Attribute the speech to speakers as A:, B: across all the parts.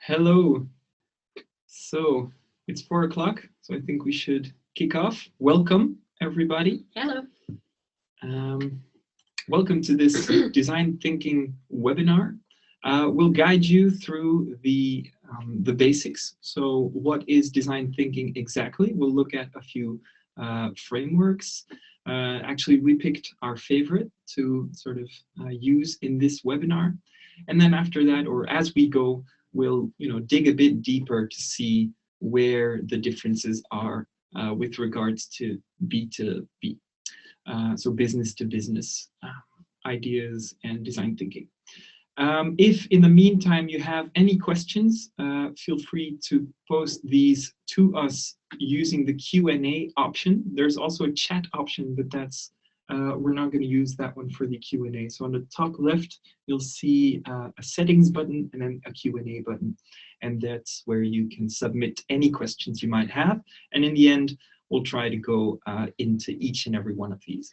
A: Hello. So it's 4 o'clock, so I think we should kick off. Welcome, everybody.
B: Hello.
A: Welcome to this design thinking webinar. We'll guide you through the basics. So what is design thinking exactly? We'll look at a few frameworks. Actually, we picked our favorite to sort of use in this webinar. And then after that, or as we go, we'll dig a bit deeper to see where the differences are with regards to B2B. So business to business ideas and design thinking. If in the meantime you have any questions, feel free to post these to us using the Q&A option. There's also a chat option, but that's we're not going to use that one for the Q&A. So on the top left, you'll see a settings button and then a Q&A button. And that's where you can submit any questions you might have. And in the end, we'll try to go into each and every one of these.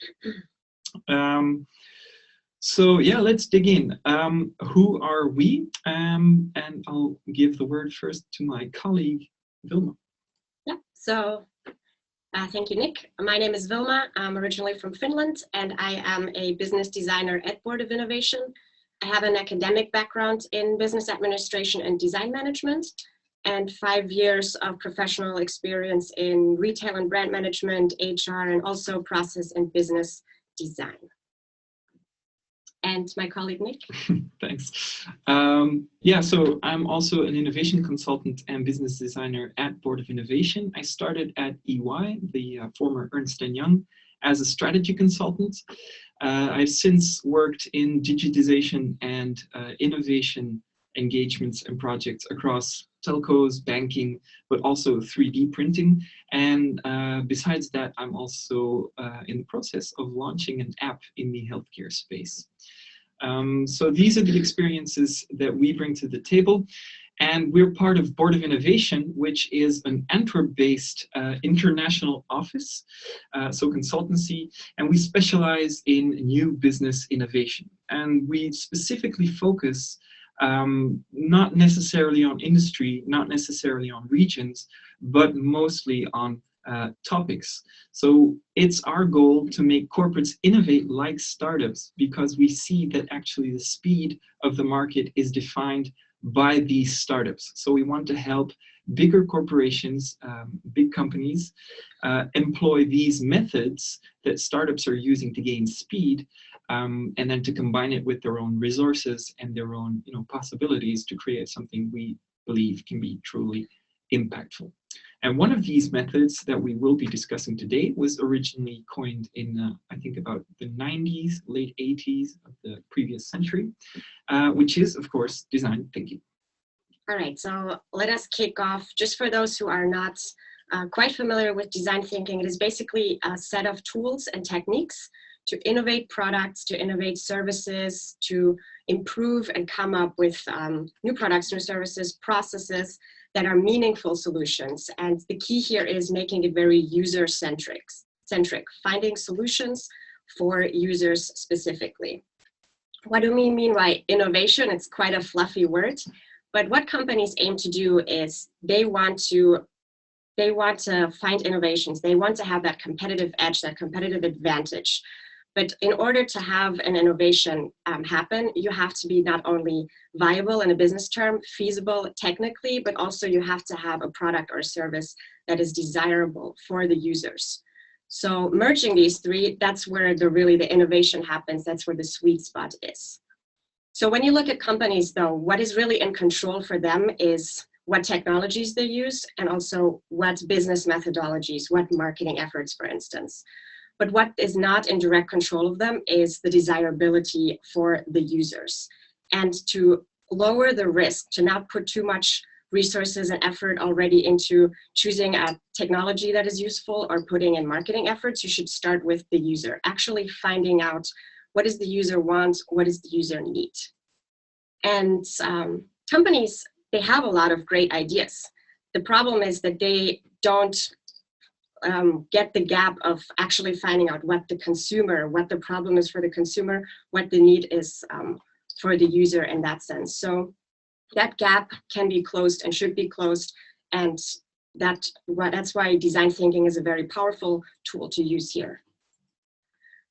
A: So yeah, let's dig in. Who are we? And I'll give the word first to my colleague, Vilma.
B: Yeah, so thank you, Nick. My name is Vilma. I'm originally from Finland, and I am a business designer at Board of Innovation. I have an academic background in business administration and design management, and 5 years of professional experience in retail and brand management, HR, and also process and business design. And my colleague, Nick.
A: Thanks. Yeah, so I'm also an innovation consultant and business designer at Board of Innovation. I started at EY, the former Ernst & Young, as a strategy consultant. I've since worked in digitization and innovation engagements and projects across telcos, banking, but also 3D printing. And besides that, I'm also in the process of launching an app in the healthcare space. So these are the experiences that we bring to the table. And we're part of Board of Innovation, which is an Antwerp-based international office, so consultancy, and we specialize in new business innovation. And we specifically focus not necessarily on industry, not necessarily on regions, but mostly on topics. So it's our goal to make corporates innovate like startups, because we see that actually the speed of the market is defined by these startups. So we want to help bigger corporations, big companies, employ these methods that startups are using to gain speed, and then to combine it with their own resources and their own possibilities to create something we believe can be truly impactful. And one of these methods that we will be discussing today was originally coined in, I think, about the 90s, late 80s of the previous century, which is, of course, design thinking.
B: All right, so let us kick off. Just for those who are not quite familiar with design thinking, it is basically a set of tools and techniques to innovate products, to innovate services, to improve and come up with new products, new services, processes that are meaningful solutions. And the key here is making it very user-centric, finding solutions for users specifically. What do we mean by innovation? It's quite a fluffy word, but what companies aim to do is they want to find innovations. They want to have that competitive edge, that competitive advantage. But in order to have an innovation happen, you have to be not only viable in a business term, feasible technically, but also you have to have a product or service that is desirable for the users. So merging these three, that's where the innovation happens. That's where the sweet spot is. So when you look at companies, though, what is really in control for them is what technologies they use, and also what business methodologies, what marketing efforts, for instance. But what is not in direct control of them is the desirability for the users. And to lower the risk, to not put too much resources and effort already into choosing a technology that is useful or putting in marketing efforts, you should start with the user, actually finding out what does the user want, what does the user need. And companies, they have a lot of great ideas. The problem is that they don't get the gap of actually finding out what the problem is for the consumer, what the need is for the user in that sense. So that gap can be closed and should be closed. And that's why design thinking is a very powerful tool to use here.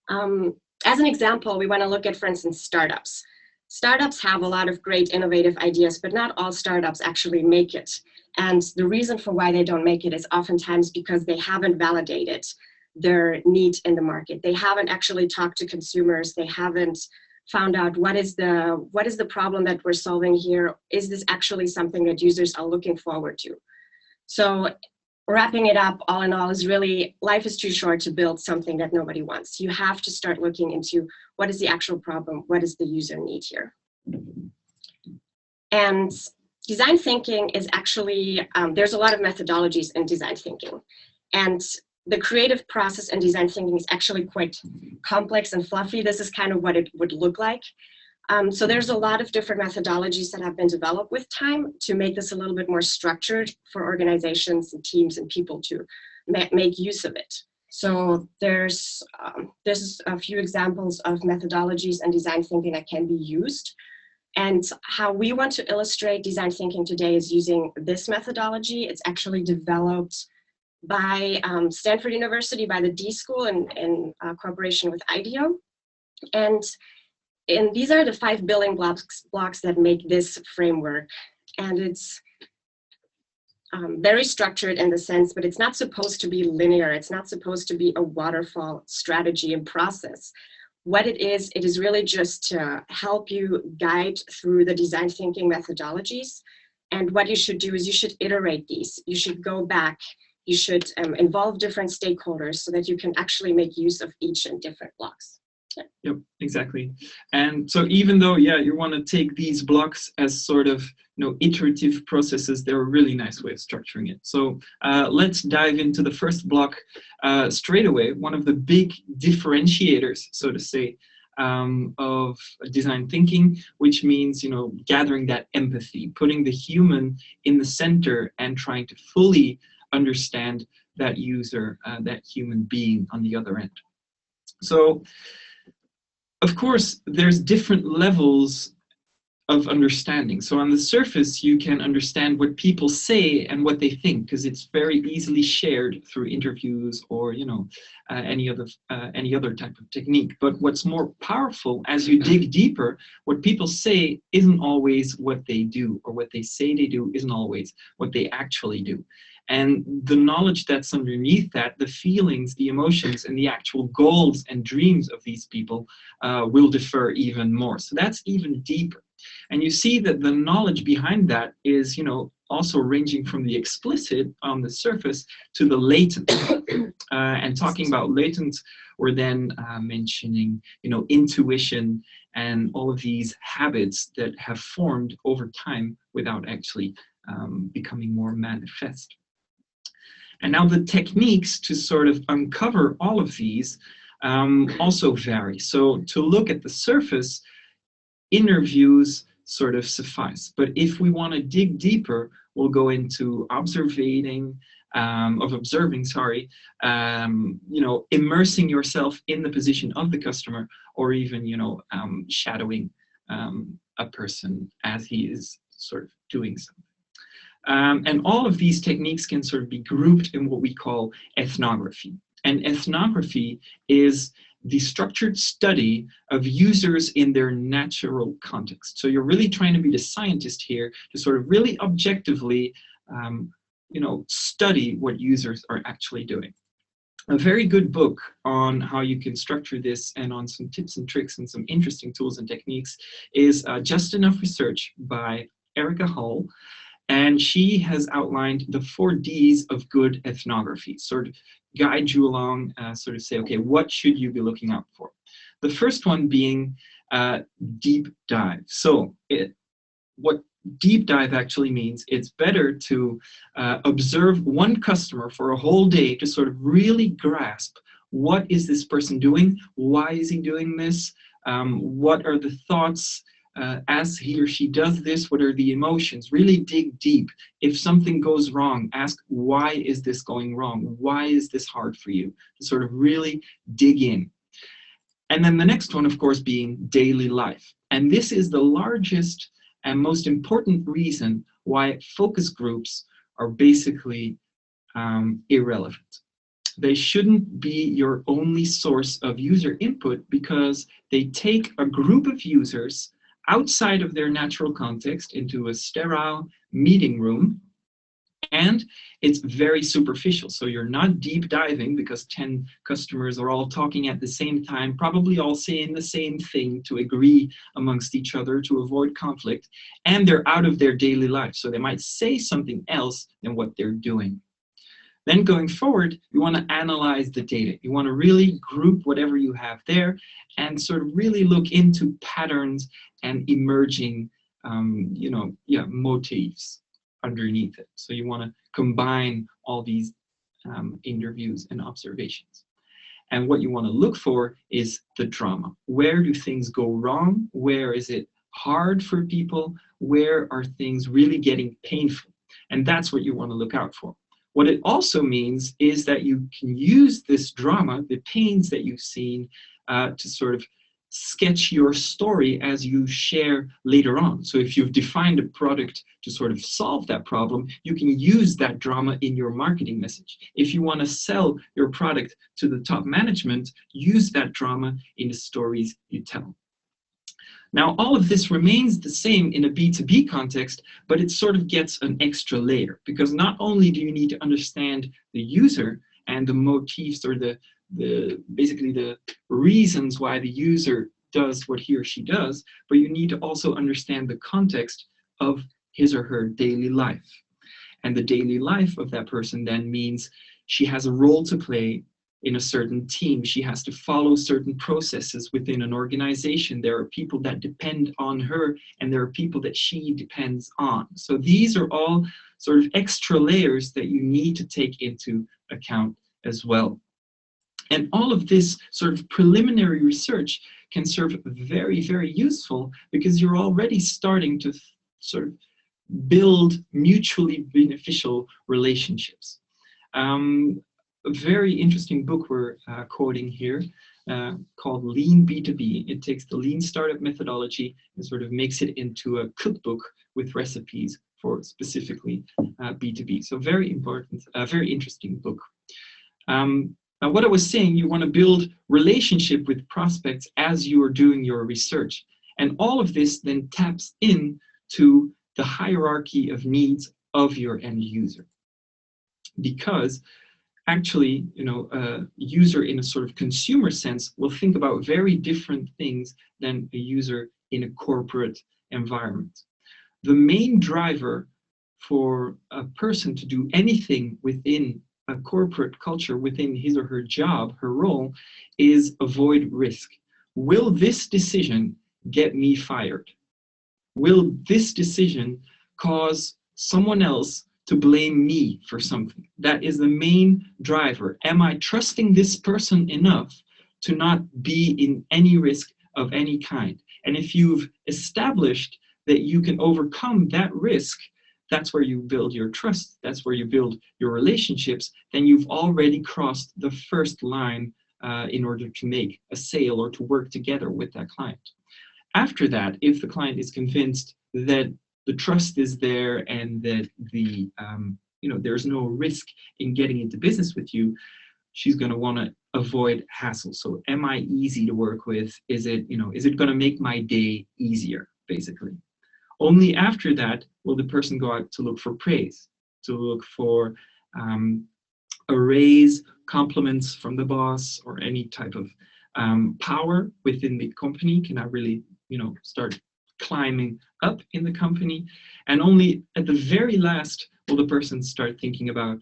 B: As an example, we want to look at, for instance, startups. Startups have a lot of great innovative ideas, but not all startups actually make it. And the reason for why they don't make it is oftentimes because they haven't validated their need in the market. They haven't actually talked to consumers. They haven't found out what is the problem that we're solving here. Is this actually something that users are looking forward to? So wrapping it up, all in all, is really, life is too short to build something that nobody wants. You have to start looking into what is the actual problem, what is the user need here. And design thinking is actually, there's a lot of methodologies in design thinking. And the creative process in design thinking is actually quite complex and fluffy. This is kind of what it would look like. So there's a lot of different methodologies that have been developed with time to make this a little bit more structured for organizations and teams and people to make use of it. So there's a few examples of methodologies and design thinking that can be used. And how we want to illustrate design thinking today is using this methodology. It's actually developed by Stanford University, by the D School in cooperation with IDEO. And these are the 5 building blocks that make this framework. And it's very structured in the sense, but it's not supposed to be linear. It's not supposed to be a waterfall strategy and process. What it is really just to help you guide through the design thinking methodologies. And what you should do is you should iterate these. You should go back. You should involve different stakeholders so that you can actually make use of each and different blocks.
A: Yep, exactly. And so even though, yeah, you want to take these blocks as sort of, iterative processes, they're a really nice way of structuring it. So let's dive into the first block straight away. One of the big differentiators, so to say, of design thinking, which means, gathering that empathy, putting the human in the center and trying to fully understand that user, that human being on the other end. So, of course, there's different levels of understanding. So on the surface, you can understand what people say and what they think, because it's very easily shared through interviews or, any other type of technique. But what's more powerful, as you dig deeper, what people say isn't always what they do, or what they say they do isn't always what they actually do. And the knowledge that's underneath that, the feelings, the emotions, and the actual goals and dreams of these people will differ even more. So that's even deeper. And you see that the knowledge behind that is, also ranging from the explicit on the surface to the latent. And talking about latent, we're then mentioning, intuition and all of these habits that have formed over time without actually becoming more manifest. And now the techniques to sort of uncover all of these also vary. So to look at the surface, interviews sort of suffice. But if we want to dig deeper, we'll go into observing, immersing yourself in the position of the customer, or even, shadowing a person as he is sort of doing something. And all of these techniques can sort of be grouped in what we call ethnography. And ethnography is the structured study of users in their natural context. So you're really trying to be the scientist here to sort of really objectively, study what users are actually doing. A very good book on how you can structure this and on some tips and tricks and some interesting tools and techniques is Just Enough Research by Erica Hull. And she has outlined the 4 Ds of good ethnography, sort of guide you along, sort of say, okay, what should you be looking out for? The first one being deep dive. So what deep dive actually means, it's better to observe one customer for a whole day to sort of really grasp what is this person doing, why is he doing this, what are the thoughts, as he or she does this, what are the emotions? Really dig deep. If something goes wrong, ask, why is this going wrong? Why is this hard for you? To sort of really dig in. And then the next one, of course, being daily life. And this is the largest and most important reason why focus groups are basically irrelevant. They shouldn't be your only source of user input because they take a group of users outside of their natural context into a sterile meeting room, and it's very superficial. So you're not deep diving because 10 customers are all talking at the same time, probably all saying the same thing to agree amongst each other to avoid conflict, and they're out of their daily life. So they might say something else than what they're doing. Then going forward, you want to analyze the data. You want to really group whatever you have there and sort of really look into patterns and emerging motifs underneath it. So you want to combine all these interviews and observations. And what you want to look for is the drama. Where do things go wrong? Where is it hard for people? Where are things really getting painful? And that's what you want to look out for. What it also means is that you can use this drama, the pains that you've seen, to sort of sketch your story as you share later on. So if you've defined a product to sort of solve that problem, you can use that drama in your marketing message. If you want to sell your product to the top management, use that drama in the stories you tell. Now, all of this remains the same in a B2B context, but it sort of gets an extra layer, because not only do you need to understand the user and the motifs, or basically the reasons why the user does what he or she does, but you need to also understand the context of his or her daily life. And the daily life of that person then means she has a role to play in a certain team. She has to follow certain processes within an organization. There are people that depend on her, and there are people that she depends on. So these are all sort of extra layers that you need to take into account as well. And all of this sort of preliminary research can serve very, very useful, because you're already starting to sort of build mutually beneficial relationships. A very interesting book we're quoting here called Lean B2B. It takes the Lean Startup methodology and sort of makes it into a cookbook with recipes for specifically B2B. So very important, very interesting book. Now, what I was saying, you want to build relationship with prospects as you are doing your research. And all of this then taps into the hierarchy of needs of your end user. Because actually, a user in a sort of consumer sense will think about very different things than a user in a corporate environment. The main driver for a person to do anything within a corporate culture, within his or her job, her role, is avoid risk. Will this decision get me fired? Will this decision cause someone else to blame me for something? That is the main driver. Am I trusting this person enough to not be in any risk of any kind? And if you've established that you can overcome that risk, that's where you build your trust, that's where you build your relationships, then you've already crossed the first line in order to make a sale or to work together with that client. After that, if the client is convinced that the trust is there and that there's no risk in getting into business with you, she's going to want to avoid hassle. So am I easy to work with? Is it going to make my day easier, basically? Only after that will the person go out to look for praise, to look for a raise, compliments from the boss, or any type of power within the company. Can I really, start climbing up in the company? And only at the very last will the person start thinking about,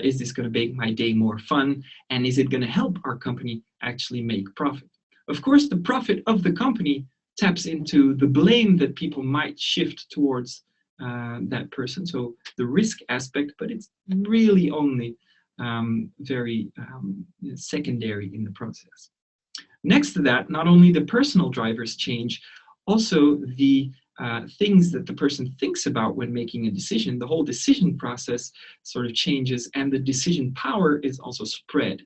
A: is this going to make my day more fun? And is it going to help our company actually make profit? Of course, the profit of the company taps into the blame that people might shift towards that person. So the risk aspect, but it's really only very secondary in the process. Next to that, not only the personal drivers change, also the things that the person thinks about when making a decision. The whole decision process sort of changes, and the decision power is also spread.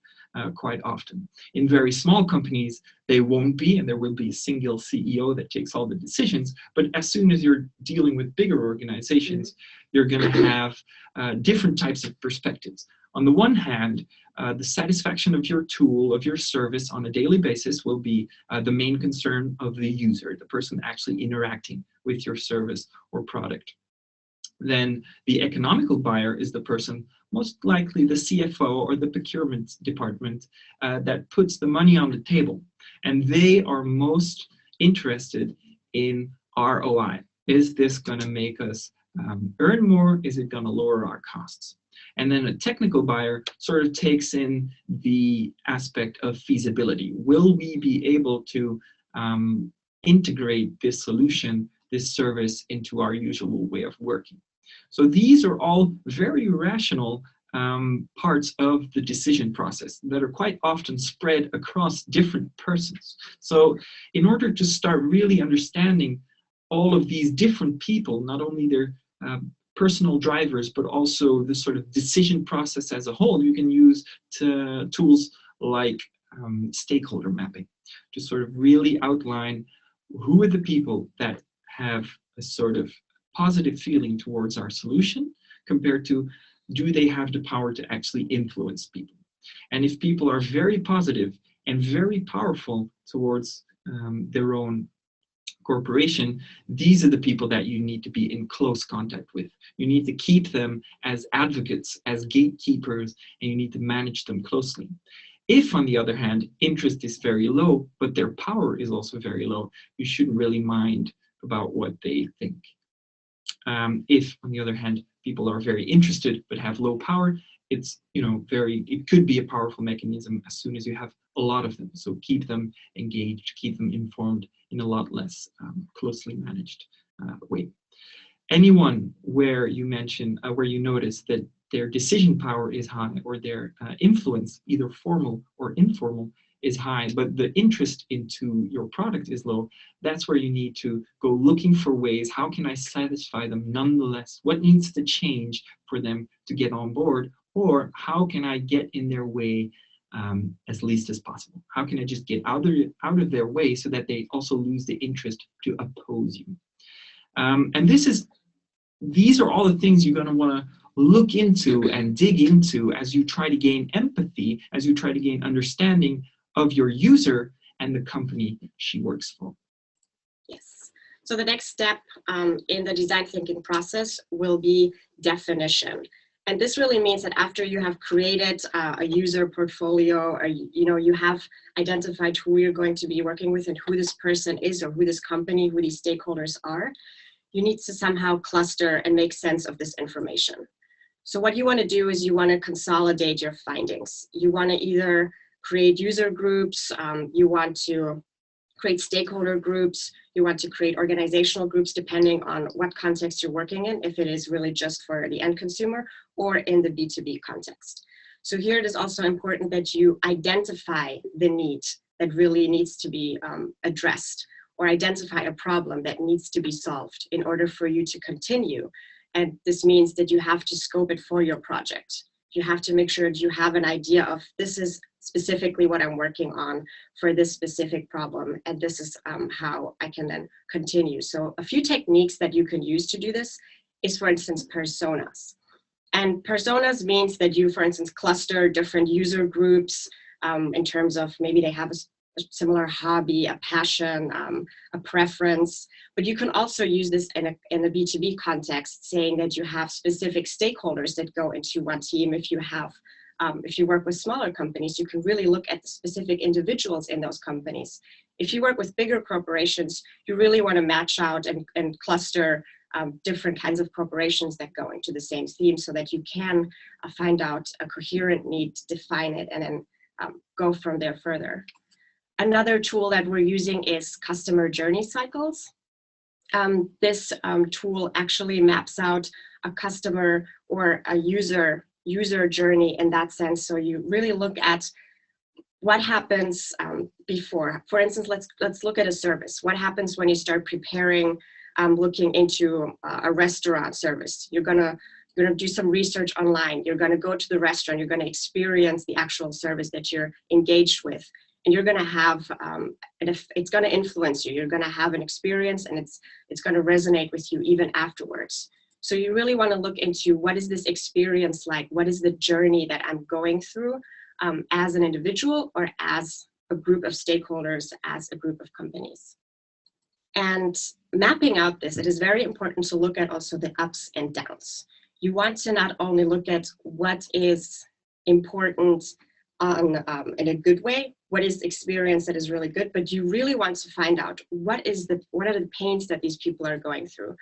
A: quite often. In very small companies, they won't be, and there will be a single CEO that takes all the decisions. But as soon as you're dealing with bigger organizations, you're going to have different types of perspectives. On the one hand, the satisfaction of your tool, of your service on a daily basis will be the main concern of the user, the person actually interacting with your service or product. Then the economical buyer is the person, most likely the CFO or the procurement department, that puts the money on the table. And they are most interested in ROI. Is this going to make us earn more? Is it going to lower our costs? And then a technical buyer sort of takes in the aspect of feasibility. Will we be able to integrate this solution, this service, into our usual way of working? So these are all very rational parts of the decision process that are quite often spread across different persons. So in order to start really understanding all of these different people, not only their personal drivers, but also the sort of decision process as a whole, you can use tools like stakeholder mapping to sort of really outline who are the people that have a sort of positive feeling towards our solution compared to do they have the power to actually influence people. And if people are very positive and very powerful towards their own corporation, these are the people that you need to be in close contact with. You need to keep them as advocates, as gatekeepers, and you need to manage them closely. If, on the other hand, interest is very low, but their power is also very low, you shouldn't really mind about what they think. If, on the other hand, people are very interested but have low power, it's, it could be a powerful mechanism as soon as you have a lot of them. So keep them engaged, keep them informed in a lot less closely managed way. Anyone where you mention, where you notice that their decision power is high or their influence, either formal or informal, is high, but the interest into your product is low, that's where you need to go looking for ways, how can I satisfy them nonetheless? What needs to change for them to get on board? Or how can I get in their way as least as possible? How can I just get out of their way so that they also lose the interest to oppose you? And these are all the things you're going to want to look into and dig into as you try to gain empathy, as you try to gain understanding of your user and the company she works for.
B: Yes. So the next step in the design thinking process will be definition. And this really means that after you have created a user portfolio, or you have identified who you're going to be working with and who this person is, or who this company, who these stakeholders are, you need to somehow cluster and make sense of this information. So what you want to do is you want to consolidate your findings. You want to either create user groups, you want to create stakeholder groups, you want to create organizational groups depending on what context you're working in, if it is really just for the end consumer or in the B2B context. So here it is also important that you identify the need that really needs to be addressed, or identify a problem that needs to be solved in order for you to continue. And this means that you have to scope it for your project. You have to make sure that you have an idea of, this is specifically what I'm working on for this specific problem, and this is how I can then continue. So a few techniques that you can use to do this is, for instance, personas. And personas means that you, for instance, cluster different user groups in terms of maybe they have a similar hobby, a passion, a preference, but you can also use this in a B2B context, saying that you have specific stakeholders that go into one team. If you work with smaller companies, you can really look at the specific individuals in those companies. If you work with bigger corporations, you really want to match out and cluster different kinds of corporations that go into the same theme so that you can find out a coherent need, define it, and then go from there further. Another tool that we're using is customer journey cycles. This tool actually maps out a customer or a user journey in that sense. So you really look at what happens before. For instance, let's look at a service. What happens when you start preparing, looking into a restaurant service? You're gonna You're going to do some research online. You're going to go to the restaurant. You're going to experience the actual service that you're engaged with. And you're going to have, it's going to influence you. You're going to have an experience, and it's going to resonate with you even afterwards. So you really want to look into, what is this experience like? What is the journey that I'm going through as an individual, or as a group of stakeholders, as a group of companies? And mapping out this, it is very important to look at also the ups and downs. You want to not only look at what is important in a good way, what is experience that is really good, but you really want to find out what are the pains that these people are going through?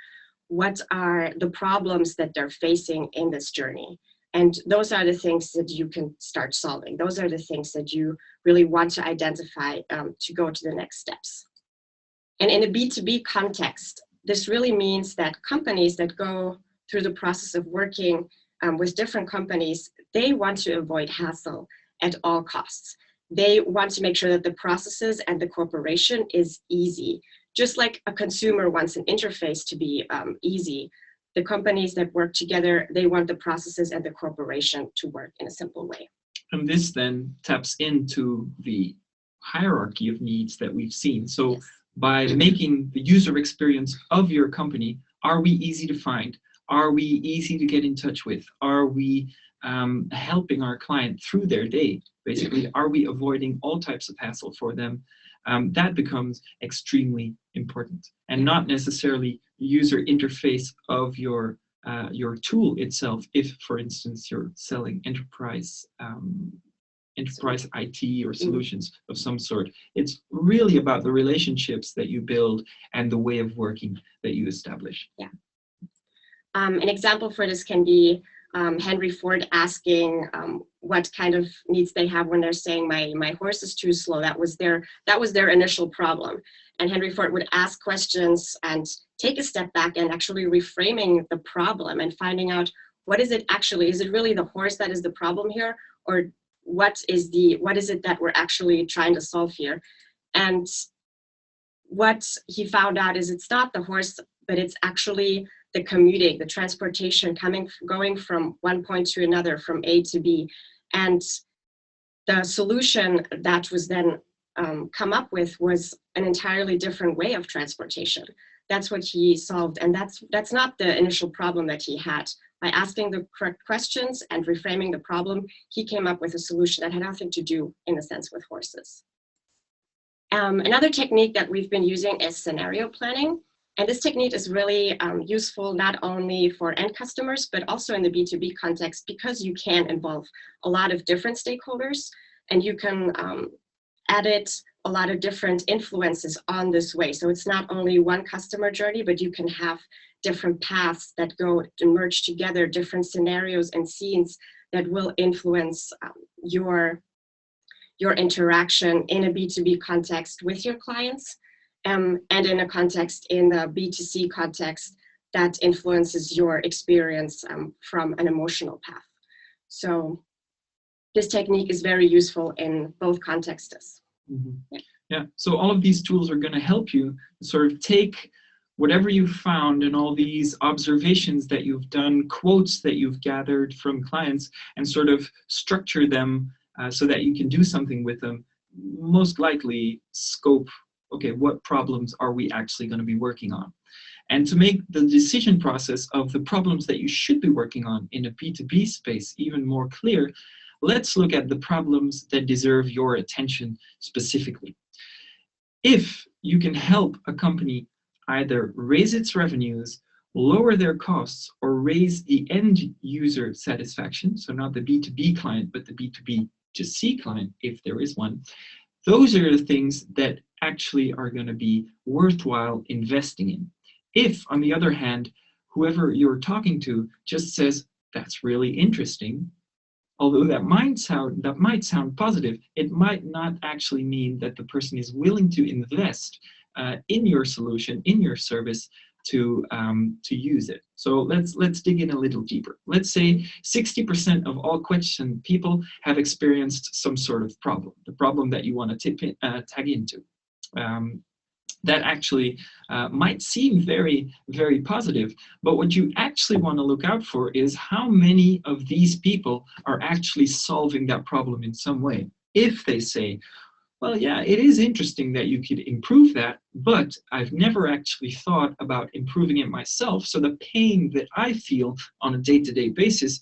B: What are the problems that they're facing in this journey? And those are the things that you can start solving. Those are the things that you really want to identify to go to the next steps. And in a B2B context, this really means that companies that go through the process of working with different companies, they want to avoid hassle at all costs. They want to make sure that the processes and the cooperation is easy. Just like a consumer wants an interface to be easy, the companies that work together, they want the processes and the cooperation to work in a simple way.
A: And this then taps into the hierarchy of needs that we've seen. So yes, by making the user experience of your company, are we easy to find? Are we easy to get in touch with? Are we helping our client through their day? Basically, are we avoiding all types of hassle for them? That becomes extremely important, and not necessarily the user interface of your tool itself. If, for instance, you're selling enterprise IT or solutions of some sort, it's really about the relationships that you build and the way of working that you establish.
B: Yeah. An example for this can be Henry Ford asking what kind of needs they have when they're saying my horse is too slow. That was their initial problem. And Henry Ford would ask questions and take a step back and actually reframing the problem and finding out, what is it actually? Is it really the horse that is the problem here? Or what is it that we're actually trying to solve here? And what he found out is it's not the horse, but it's actually the commuting, the transportation, going from one point to another, from A to B. And the solution that was then come up with was an entirely different way of transportation. That's what he solved, and that's not the initial problem that he had. By asking the correct questions and reframing the problem, he came up with a solution that had nothing to do, in a sense, with horses. Another technique that we've been using is scenario planning. And this technique is really useful not only for end customers, but also in the B2B context, because you can involve a lot of different stakeholders, and you can edit a lot of different influences on this way. So it's not only one customer journey, but you can have different paths that go and merge together, different scenarios and scenes that will influence your interaction in a B2B context with your clients. And in a context, in the B2C context, that influences your experience from an emotional path. So this technique is very useful in both contexts.
A: Mm-hmm. Yeah, so all of these tools are going to help you sort of take whatever you've found and all these observations that you've done, quotes that you've gathered from clients, and sort of structure them so that you can do something with them. Most likely scope, okay, what problems are we actually going to be working on? And to make the decision process of the problems that you should be working on in a B2B space even more clear, let's look at the problems that deserve your attention specifically. If you can help a company either raise its revenues, lower their costs, or raise the end user satisfaction, so not the B2B client, but the B2B2C client, if there is one, those are the things that actually are going to be worthwhile investing in. If, on the other hand, whoever you're talking to just says, that's really interesting, although that might sound positive, it might not actually mean that the person is willing to invest in your solution, in your service, to use it. So let's dig in a little deeper. Let's say 60% of all questioned people have experienced some sort of problem, the problem that you want to tag into. That actually might seem very, very positive, but what you actually want to look out for is how many of these people are actually solving that problem in some way. If they say, well, yeah, it is interesting that you could improve that, but I've never actually thought about improving it myself. So the pain that I feel on a day-to-day basis,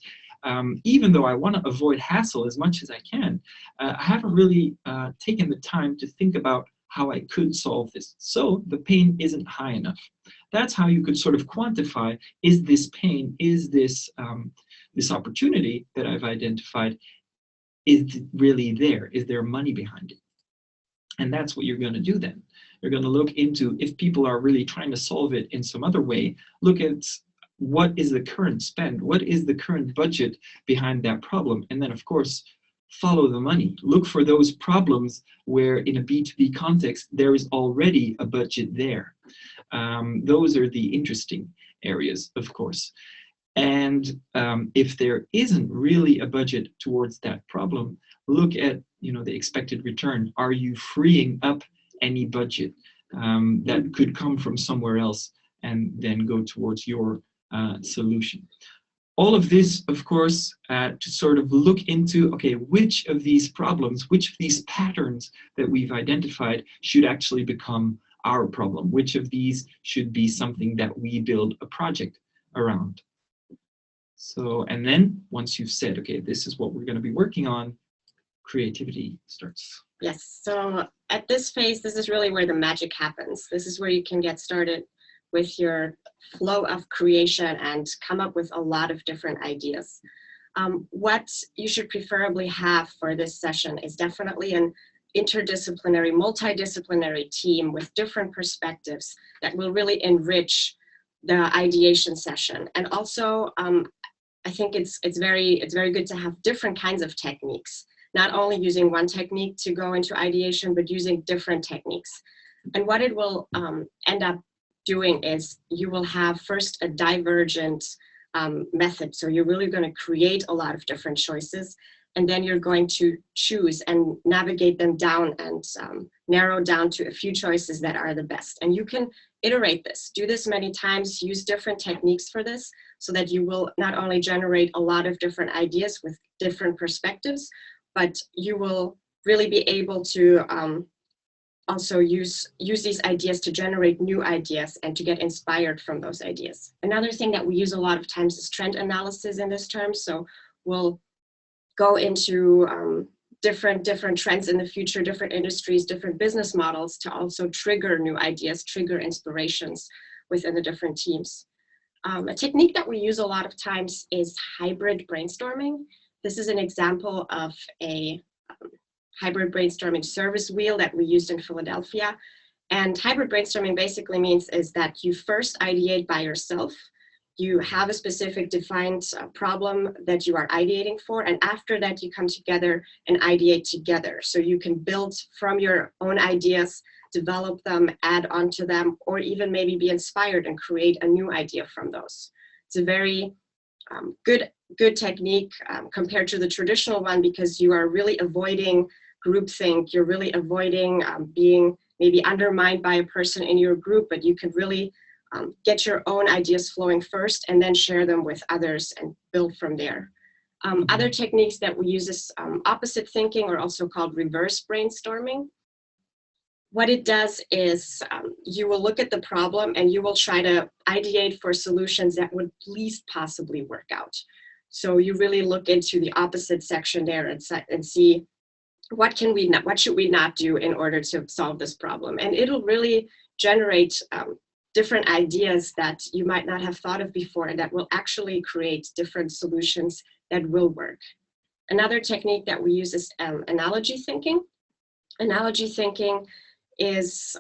A: even though I want to avoid hassle as much as I can, I haven't really taken the time to think about how I could solve this. So the pain isn't high enough. That's how you could sort of quantify, is this pain, is this, this opportunity that I've identified, is it really there? Is there money behind it? And that's what you're going to do then. You're going to look into, if people are really trying to solve it in some other way, look at what is the current spend, what is the current budget behind that problem, and then of course follow the money. Look for those problems where in a B2B context there is already a budget there. Those are the interesting areas, of course. And if there isn't really a budget towards that problem, look at, you know, the expected return. Are you freeing up any budget that could come from somewhere else and then go towards your solution? All of this, of course, to sort of look into, okay, which of these problems, which of these patterns that we've identified should actually become our problem? Which of these should be something that we build a project around? So, and then once you've said, okay, this is what we're going to be working on, creativity starts.
B: Yes, so at this phase, this is really where the magic happens. This is where you can get started with your flow of creation and come up with a lot of different ideas. What you should preferably have for this session is definitely an interdisciplinary, multidisciplinary team with different perspectives that will really enrich the ideation session. And also, I think it's very good to have different kinds of techniques, not only using one technique to go into ideation, but using different techniques. And what it will end up doing is you will have first a divergent method. So you're really going to create a lot of different choices, and then you're going to choose and navigate them down and narrow down to a few choices that are the best. And you can iterate this, do this many times, use different techniques for this, so that you will not only generate a lot of different ideas with different perspectives, but you will really be able to also use these ideas to generate new ideas and to get inspired from those ideas. Another thing that we use a lot of times is trend analysis in this term. So we'll go into different trends in the future, different industries, different business models to also trigger new ideas, trigger inspirations within the different teams. A technique that we use a lot of times is hybrid brainstorming. This is an example of a hybrid brainstorming service wheel that we used in Philadelphia. And hybrid brainstorming basically means is that you first ideate by yourself. You have a specific defined problem that you are ideating for, and after that you come together and ideate together. So you can build from your own ideas, develop them, add onto them, or even maybe be inspired and create a new idea from those. It's a very good technique compared to the traditional one, because you are really avoiding groupthink. You're really avoiding being maybe undermined by a person in your group, but you can really get your own ideas flowing first and then share them with others and build from there. Other techniques that we use is opposite thinking, or also called reverse brainstorming. What it does is you will look at the problem and you will try to ideate for solutions that would least possibly work out. So you really look into the opposite section there and see what should we not do in order to solve this problem. And it'll really generate different ideas that you might not have thought of before, and that will actually create different solutions that will work. Another technique that we use is analogy thinking. Analogy thinking is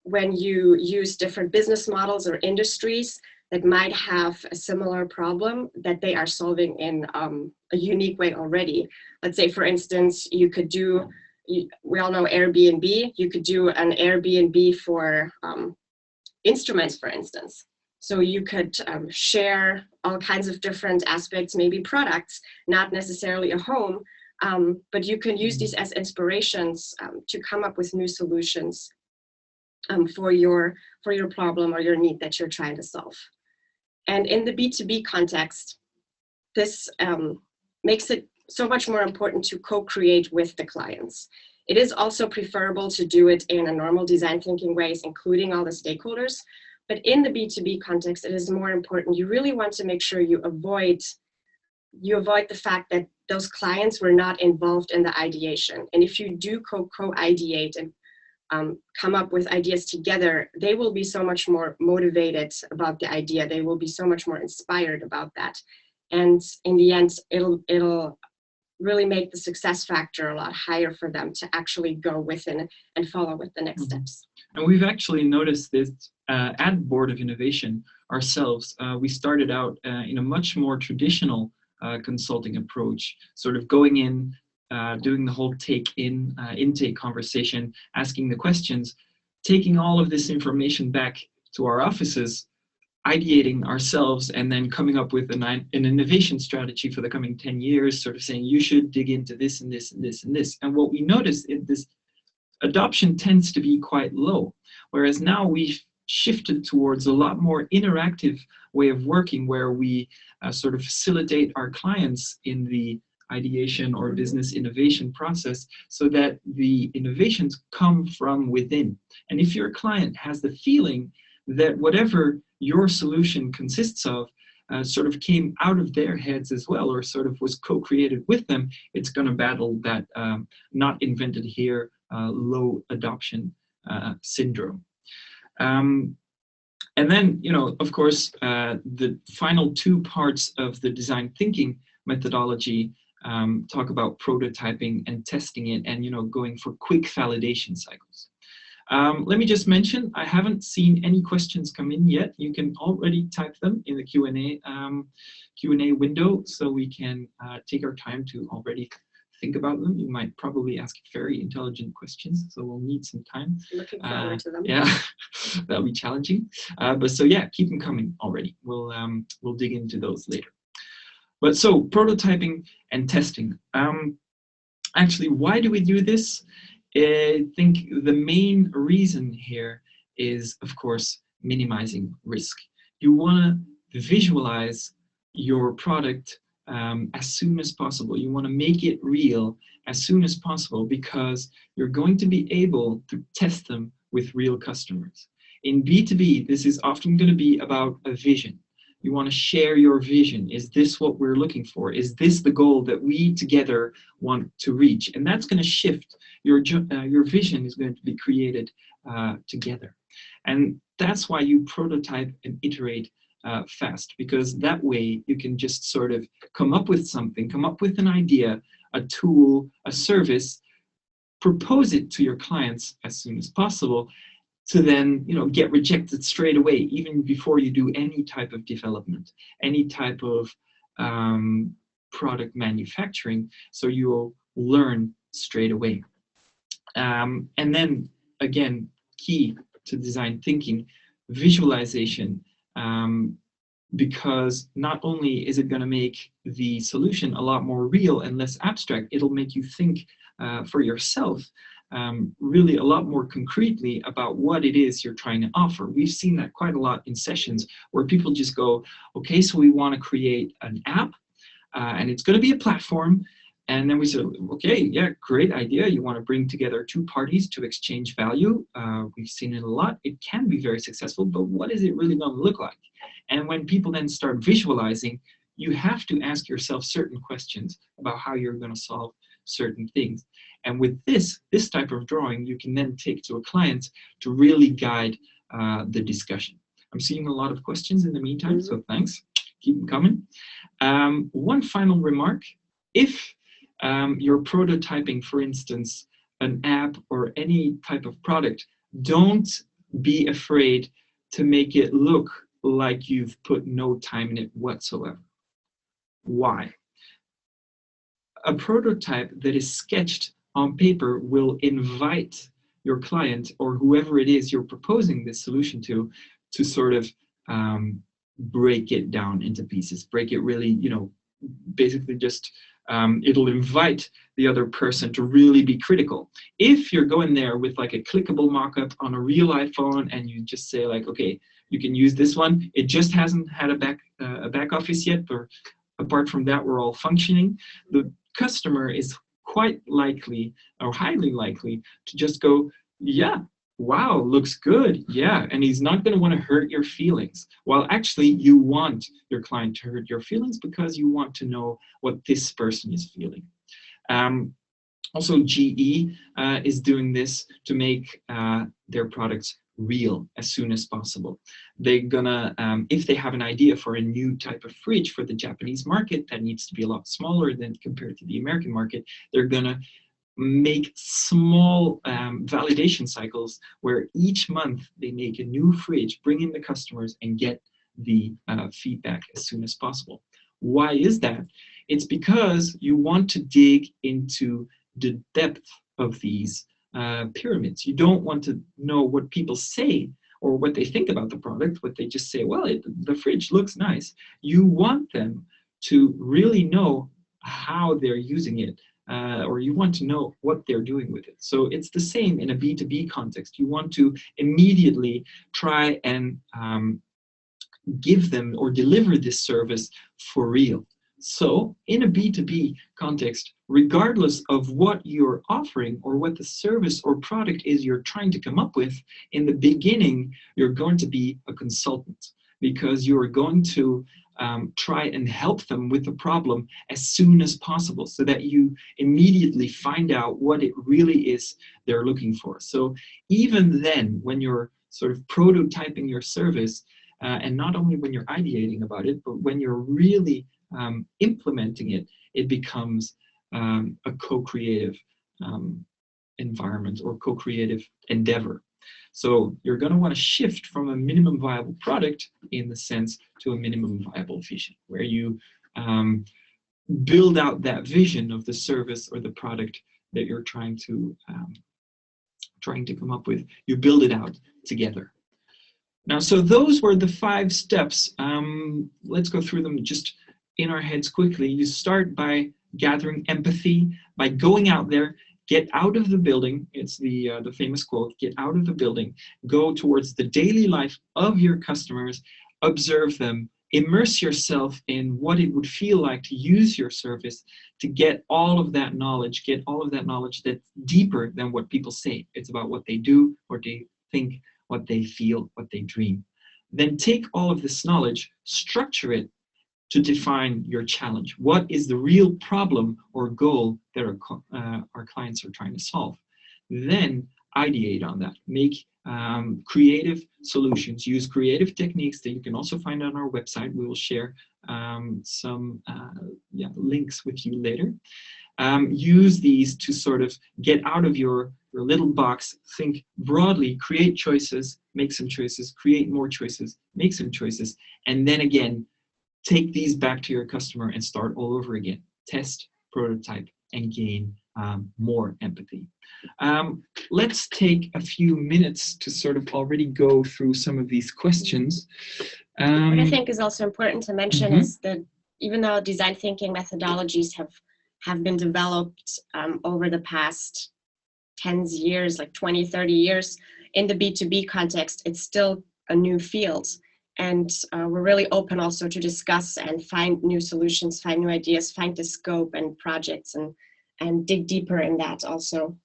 B: when you use different business models or industries that might have a similar problem that they are solving in a unique way already. Let's say, for instance, you could do, we all know Airbnb, you could do an Airbnb for instruments, for instance. So you could share all kinds of different aspects, maybe products, not necessarily a home, but you can use these as inspirations to come up with new solutions. for your problem or your need that you're trying to solve. And in the B2B context, this makes it so much more important to co-create with the clients. It is also preferable to do it in a normal design thinking ways, including all the stakeholders. But in the B2B context, it is more important. You really want to make sure you avoid the fact that those clients were not involved in the ideation. And if you do co-ideate and come up with ideas together, they will be so much more motivated about the idea. They will be so much more inspired about that. And in the end, it'll really make the success factor a lot higher for them to actually go within and follow with the next steps.
A: And we've actually noticed this at Board of Innovation ourselves. We started out in a much more traditional consulting approach, sort of going in, doing the whole intake conversation, asking the questions, taking all of this information back to our offices, ideating ourselves, and then coming up with an innovation strategy for the coming 10 years, sort of saying, you should dig into this and this and this and this. And what we noticed is this adoption tends to be quite low, whereas now we've shifted towards a lot more interactive way of working, where we sort of facilitate our clients in the ideation or business innovation process so that the innovations come from within. And if your client has the feeling that whatever your solution consists of sort of came out of their heads as well, or sort of was co-created with them, it's going to battle that not invented here low adoption syndrome. And then, you know, of course, the final two parts of the design thinking methodology talk about prototyping and testing it, and, you know, going for quick validation cycles. Let me just mention, I haven't seen any questions come in yet. You can already type them in the Q&A window, so we can take our time to already think about them. You might probably ask very intelligent questions, so we'll need some time.
B: Looking forward to them.
A: Yeah, that'll be challenging. But so yeah, keep them coming already. We'll dig into those later. But so prototyping and testing. Actually, why do we do this? I think the main reason here is, of course, minimizing risk. You want to visualize your product as soon as possible. You want to make it real as soon as possible, because you're going to be able to test them with real customers. In B2B, this is often going to be about a vision. You want to share your vision. Is this what we're looking for? Is this the goal that we together want to reach? And that's going to shift. Your vision is going to be created together. And that's why you prototype and iterate fast, because that way you can just sort of come up with something, come up with an idea, a tool, a service, propose it to your clients as soon as possible, to then, you know, get rejected straight away, even before you do any type of development, any type of product manufacturing. So you'll learn straight away. And then again, key to design thinking, visualization, because not only is it going to make the solution a lot more real and less abstract, it'll make you think for yourself really a lot more concretely about what it is you're trying to offer. We've seen that quite a lot in sessions where people just go, okay, so we want to create an app and it's going to be a platform. And then we said, okay, yeah, great idea. You want to bring together two parties to exchange value. We've seen it a lot. It can be very successful, but what is it really going to look like? And when people then start visualizing, you have to ask yourself certain questions about how you're going to solve certain things. And with this type of drawing, you can then take to a client to really guide the discussion. I'm seeing a lot of questions in the meantime, so thanks. Keep them coming. One final remark. If you're prototyping, for instance, an app or any type of product, don't be afraid to make it look like you've put no time in it whatsoever. Why? A prototype that is sketched on paper will invite your client or whoever it is you're proposing this solution to sort of break it down into pieces, break it really, you know, basically just it'll invite the other person to really be critical. If you're going there with like a clickable mock-up on a real iPhone and you just say like, okay, you can use this one, it just hasn't had a back office yet, or apart from that, we're all functioning, the customer is quite likely or highly likely to just go, yeah, wow, looks good, yeah, and he's not going to want to hurt your feelings. While actually you want your client to hurt your feelings because you want to know what this person is feeling. Also, GE is doing this to make their products real as soon as possible. They're gonna, if they have an idea for a new type of fridge for the Japanese market that needs to be a lot smaller than compared to the American market, they're gonna make small validation cycles where each month they make a new fridge, bring in the customers and get the feedback as soon as possible. Why is that? It's because you want to dig into the depth of these pyramids. You don't want to know what people say or what they think about the product, what they just say, well, the fridge looks nice. You want them to really know how they're using it, or you want to know what they're doing with it. So it's the same in a B2B context. You want to immediately try and give them or deliver this service for real. So in a B2B context, regardless of what you're offering or what the service or product is you're trying to come up with, in the beginning, you're going to be a consultant because you're going to try and help them with the problem as soon as possible so that you immediately find out what it really is they're looking for. So even then, when you're sort of prototyping your service, and not only when you're ideating about it, but when you're really implementing it, it becomes a co-creative environment or co-creative endeavor. So you're going to want to shift from a minimum viable product in the sense to a minimum viable vision, where you build out that vision of the service or the product that you're trying to come up with. You build it out together. Now, so those were the 5 steps. Let's go through them just in our heads quickly. You start by gathering empathy, by going out there, get out of the building. It's the famous quote, get out of the building, go towards the daily life of your customers, observe them, immerse yourself in what it would feel like to use your service, to get all of that knowledge, that's deeper than what people say. It's about what they do, what they think, what they feel, what they dream. Then take all of this knowledge, structure it to define your challenge. What is the real problem or goal that our clients are trying to solve? Then ideate on that. Make creative solutions. Use creative techniques that you can also find on our website. We will share some links with you later. Use these to sort of get out of your little box, think broadly, create choices, make some choices, create more choices, make some choices, and then again, take these back to your customer and start all over again. Test, prototype, and gain more empathy. Let's take a few minutes to sort of already go through some of these questions.
B: What I think is also important to mention is that even though design thinking methodologies have been developed over the past tens years, like 20, 30 years, in the B2B context, it's still a new field. And we're really open also to discuss and find new solutions, find new ideas, find the scope and projects and dig deeper in that also.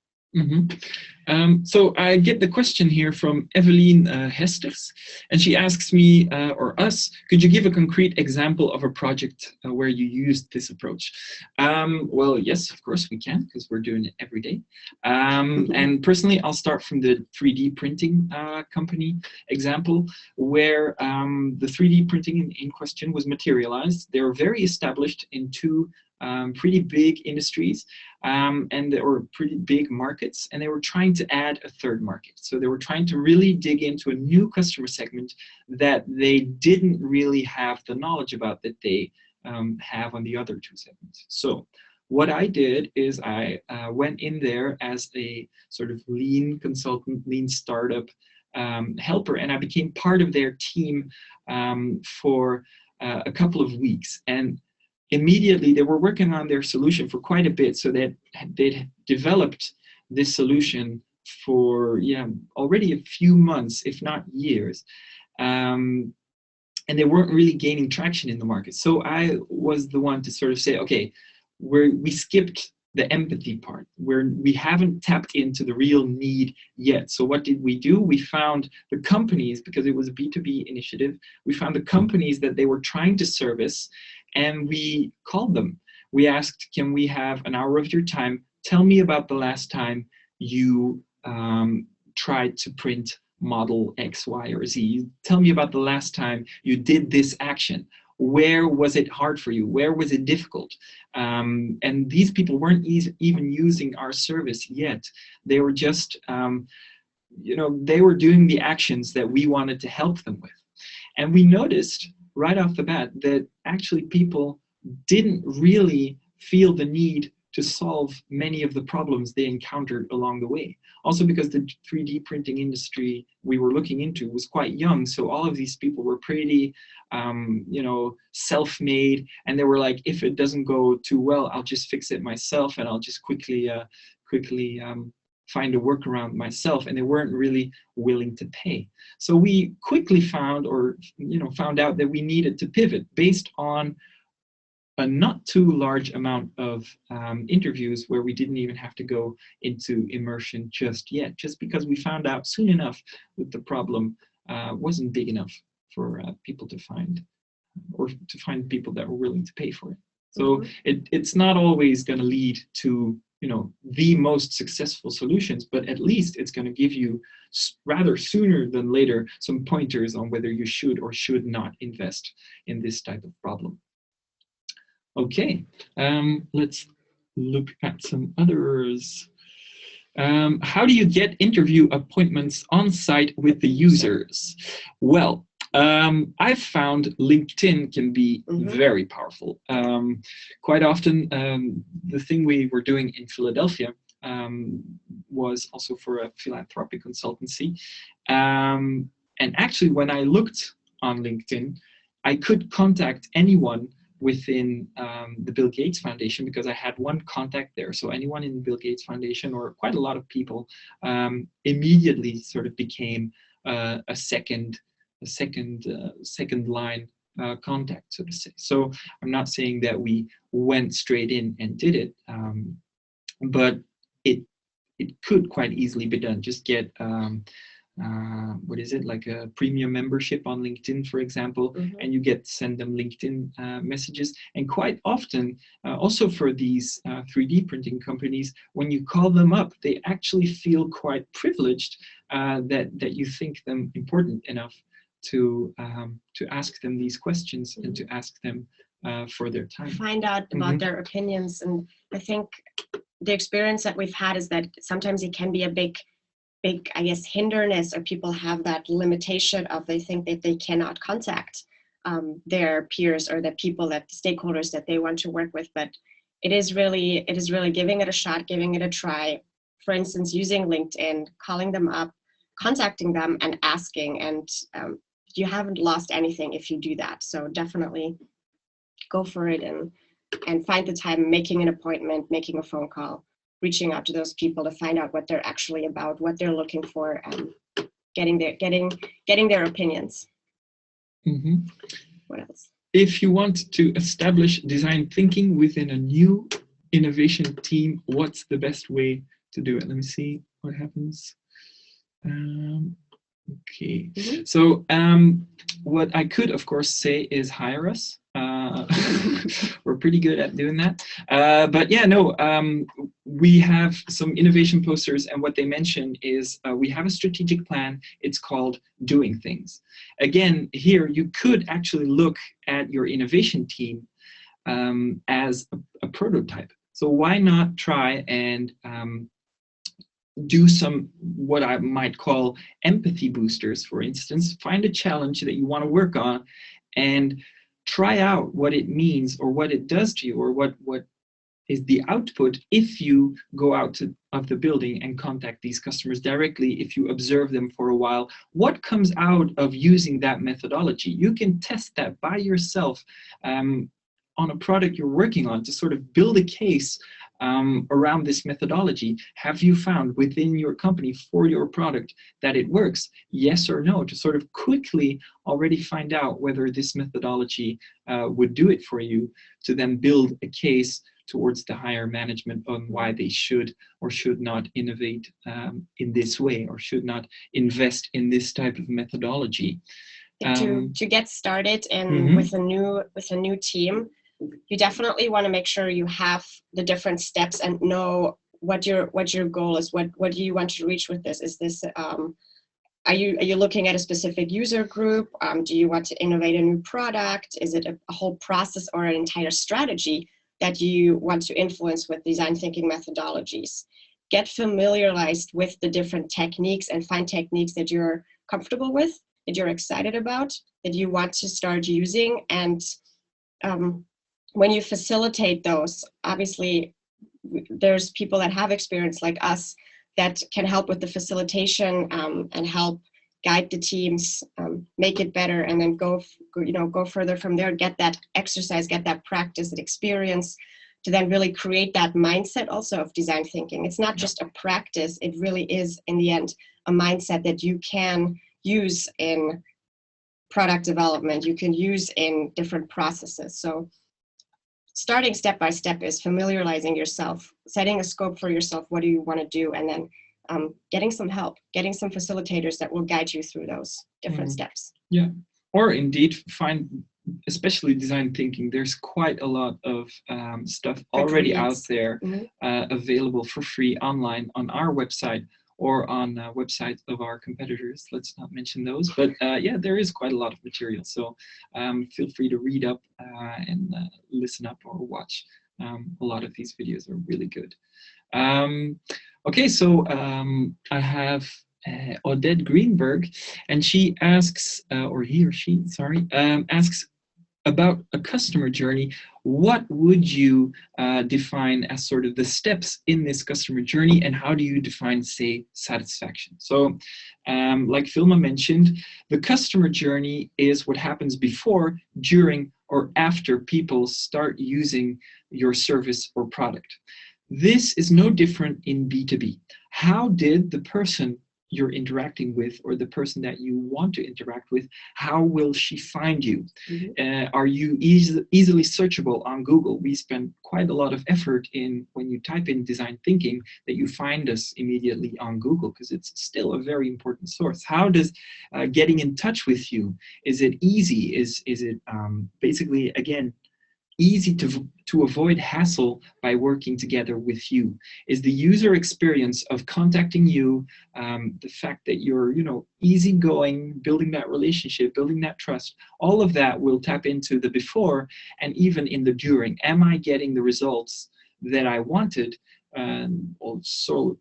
B: So I get the question here from Evelyn Hesters, and she asks me or us, could you give a concrete example of a project where you used this approach? Well, yes, of course we can, because we're doing it every day. And personally, I'll start from the 3D printing company example, where the 3D printing in question was materialized. They were very established in 2 pretty big industries or pretty big markets, and they were trying to add a 3rd market. So they were trying to really dig into a new customer segment that they didn't really have the knowledge about that they have on the other 2 segments. So what I did is I went in there as a sort of lean consultant, lean startup helper, and I became part of their team for a couple of weeks. And
A: immediately they were working on their solution for quite a bit, so that they'd developed this solution for already a few months, if not years, and they weren't really gaining traction in the market. So I was the one to sort of say, okay, we skipped the empathy part, where we haven't tapped into the real need yet. So what did we do? We found the companies, because it was a B2B initiative, we found the companies that they were trying to service, and we called them. We asked, can we have an hour of your time? Tell me about the last time you tried to print model X, Y, or Z. Tell me about the last time you did this action. Where was it hard for you? Where was it difficult? And these people weren't even using our service yet. They were just, they were doing the actions that we wanted to help them with. And we noticed right off the bat that actually people didn't really feel the need to solve many of the problems they encountered along the way. Also because the 3D printing industry we were looking into was quite young, so all of these people were pretty, self-made, and they were like, if it doesn't go too well, I'll just fix it myself, and I'll just quickly find a workaround myself, and they weren't really willing to pay. So we quickly found out that we needed to pivot based on a not too large amount of interviews, where we didn't even have to go into immersion just yet, just because we found out soon enough that the problem wasn't big enough for people to find, or to find people that were willing to pay for it. So it's not always going to lead to the most successful solutions, but at least it's going to give you, rather sooner than later, some pointers on whether you should or should not invest in this type of problem. Okay, let's look at some others. How do you get interview appointments on site with the users? Well, I've found LinkedIn can be very powerful. Quite often, the thing we were doing in Philadelphia was also for a philanthropic consultancy. And actually, when I looked on LinkedIn, I could contact anyone within the Bill Gates Foundation, because I had one contact there. So anyone in the Bill Gates Foundation, or quite a lot of people, immediately sort of became a second line contact, so to say. So I'm not saying that we went straight in and did it, but it could quite easily be done. Just get like a premium membership on LinkedIn, for example, and you get to send them LinkedIn messages. And quite often, also for these 3D printing companies, when you call them up, they actually feel quite privileged that you think them important enough to ask them these questions and to ask them for their time.
B: Find out about their opinions. And I think the experience that we've had is that sometimes it can be a big, I guess, hindrance, or people have that limitation of, they think that they cannot contact their peers or the people, that the stakeholders that they want to work with. But it is really giving it a shot, giving it a try. For instance, using LinkedIn, calling them up, contacting them and asking, and you haven't lost anything if you do that. So definitely go for it and find the time, making an appointment, making a phone call, reaching out to those people to find out what they're actually about, what they're looking for, and getting their opinions. What else?
A: If you want to establish design thinking within a new innovation team, what's the best way to do it? Let me see what happens. Okay, so what I could, of course, say is hire us. We're pretty good at doing that. But yeah, no, we have some innovation posters, and what they mention is we have a strategic plan. It's called Doing Things. Again, here you could actually look at your innovation team as a prototype. So why not try and do some, what I might call empathy boosters, for instance. Find a challenge that you want to work on and try out what it means, or what it does to you, or what is the output if you go out of the building and contact these customers directly, if you observe them for a while. What comes out of using that methodology? You can test that by yourself on a product you're working on to sort of build a case around this methodology. Have you found within your company for your product that it works? Yes or no, to sort of quickly already find out whether this methodology would do it for you, to then build a case towards the higher management on why they should or should not innovate in this way, or should not invest in this type of methodology.
B: To get started and with a new team, you definitely want to make sure you have the different steps and know what your goal is. What do you want to reach with this? Is this are you looking at a specific user group? Do you want to innovate a new product? Is it a whole process or an entire strategy that you want to influence with design thinking methodologies? Get familiarized with the different techniques and find techniques that you're comfortable with, that you're excited about, that you want to start using. And when you facilitate those, obviously there's people that have experience like us that can help with the facilitation and help guide the teams, make it better, and then go further from there, get that exercise, get that practice, that experience, to then really create that mindset also of design thinking. It's not just a practice, it really is in the end a mindset that you can use in product development, you can use in different processes. So starting step by step is familiarizing yourself, setting a scope for yourself, what do you want to do, and then getting some help, getting some facilitators that will guide you through those different steps.
A: Yeah, or indeed find, especially design thinking, there's quite a lot of stuff already out there available for free online on our website or on websites of our competitors. Let's not mention those, but yeah, there is quite a lot of material. So feel free to read up and listen up or watch. A lot of these videos are really good. Okay, so I have Odette Greenberg, and she asks, or he or she, sorry, asks about a customer journey. What would you define as sort of the steps in this customer journey, and how do you define, say, satisfaction? So like Vilma mentioned, the customer journey is what happens before, during, or after people start using your service or product. This is no different in B2B. How did the person you're interacting with, or the person that you want to interact with, how will she find you? Are you easily searchable on Google? We spend quite a lot of effort in, when you type in design thinking, that you find us immediately on Google, because it's still a very important source. How does getting in touch with you, is it easy? Is it basically, again, easy to avoid hassle by working together with you? Is the user experience of contacting you, the fact that you're, easygoing, building that relationship, building that trust, all of that will tap into the before, and even in the during. Am I getting the results that I wanted? Also,